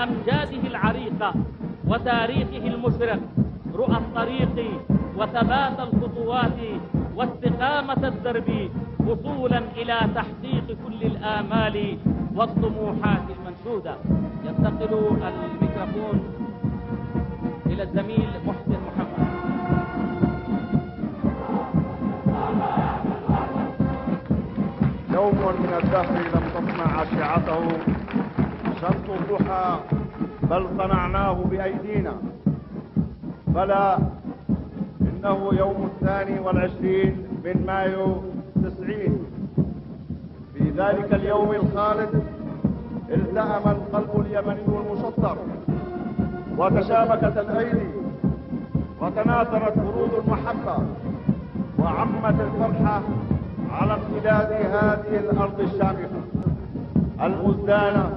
أمجاده العريقة وتاريخه المشرق، رؤى الطريق وثبات الخطوات واستقامة الدرب، وصولا إلى تحقيق كل الآمال والطموحات المنشودة. ينتقل الميكروفون إلى الزميل محسن محمد. يوم من الدهر لم تصنع أشعته شمس الضحى، بل صنعناه بأيدينا. بلى إنه يوم 22 من مايو 90. في ذلك اليوم الخالد التأم القلب اليمني المشطر، وتشابكت الأيدي، وتناثرت ورود المحبة، وعمت الفرحة على امتداد هذه الأرض الشامخة المزدانة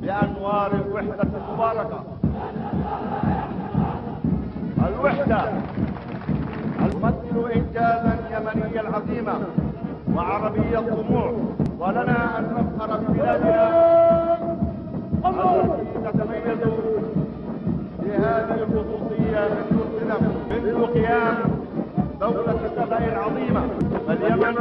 بأنوار الوحدة المباركة. الوحدة تمثل إنجازا يمنيا عظيما وعربي الطموح، ولنا أن نفخر ببلادنا التي تتميز بهذه الخصوصية منذ قيام دولة السبع العظيمة. فاليمن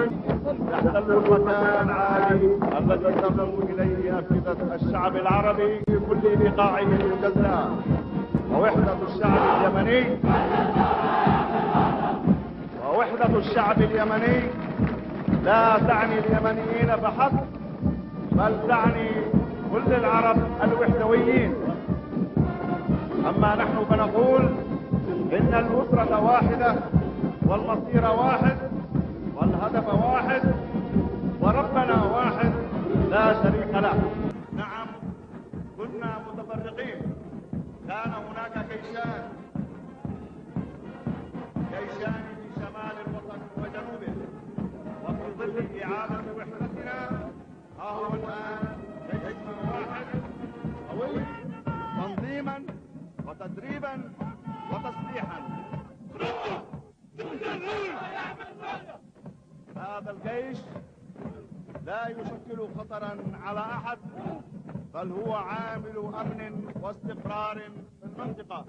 تحتل المكان العالي الذي تنظر إليه أفئدة الشعب العربي في كل بقاعه المجزأة. ووحدة الشعب اليمني لا تعني اليمنيين فحسب، بل تعني كل العرب الوحدويين. أما نحن فنقول إن الأسرة واحدة، والمصير واحد، والهدف واحد، وربنا واحد لا شريك له. نعم، كنا متفرقين، كان هناك جيشان في شمال الوطن وجنوبه، وفي ظل إعادة وحدتنا ها هو الآن جيش واحد قوي تنظيما وتدريبا وتسليحا. هذا الجيش لا يشكل خطرا على أحد، بل هو عامل أمن واستقرار في المنطقة،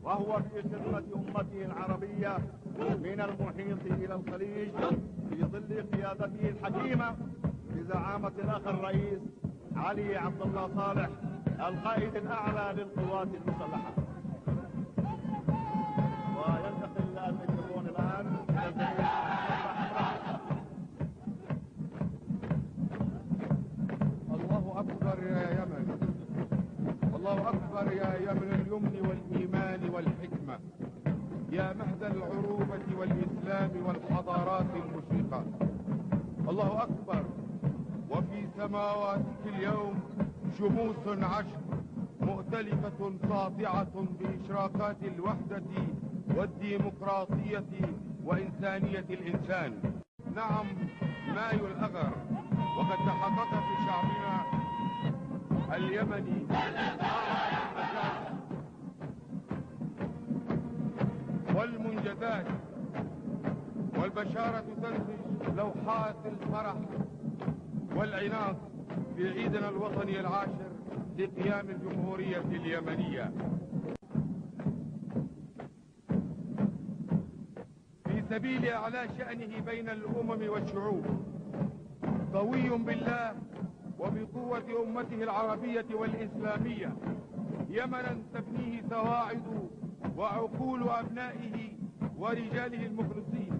وهو في خدمة أمته العربية من المحيط إلى الخليج، في ظل قيادته الحكيمة بزعامة الأخ الرئيس علي عبد الله صالح القائد الأعلى للقوات المسلحة. وينتقل الميكروفون الآن إلى الله أكبر يا يمن، الله أكبر يا يمن اليمن والإيمان والحكمة، يا مهد العروبة والإسلام والحضارات المشرقة. الله أكبر. وفي سماواتك اليوم شموس عشر مؤتلفة ساطعة بإشراقات الوحدة والديمقراطية وإنسانية الإنسان. نعم، مايو الأغر، وقد تحقق في شعبنا اليمني والمنجزات، والبشارة تنتج لوحات الفرح والعناق في عيدنا الوطني العاشر لقيام الجمهورية اليمنية. في سبيل إعلاء شأنه بين الأمم والشعوب، قوي بالله وبقوة أمته العربية والإسلامية، يمنا تبنيه سواعد وعقول أبنائه ورجاله المخلصين.